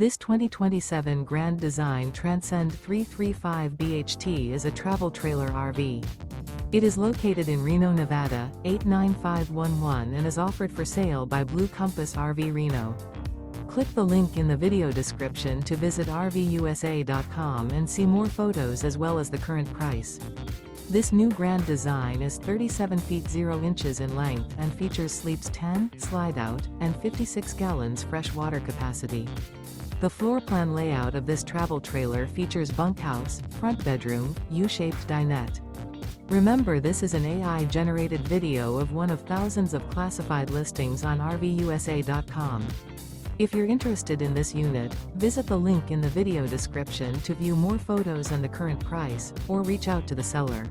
This 2027 Grand Design Transcend 335 BHT is a travel trailer RV. It is located in Reno, Nevada, 89511 and is offered for sale by Blue Compass RV Reno. Click the link in the video description to visit RVUSA.com and see more photos as well as the current price. This new Grand Design is 37 feet 0 inches in length and features sleeps 10, slide-out, and 56 gallons fresh water capacity. The floor plan layout of this travel trailer features bunkhouse, front bedroom, U-shaped dinette. Remember, this is an AI-generated video of one of thousands of classified listings on RVUSA.com. If you're interested in this unit, visit the link in the video description to view more photos and the current price, or reach out to the seller.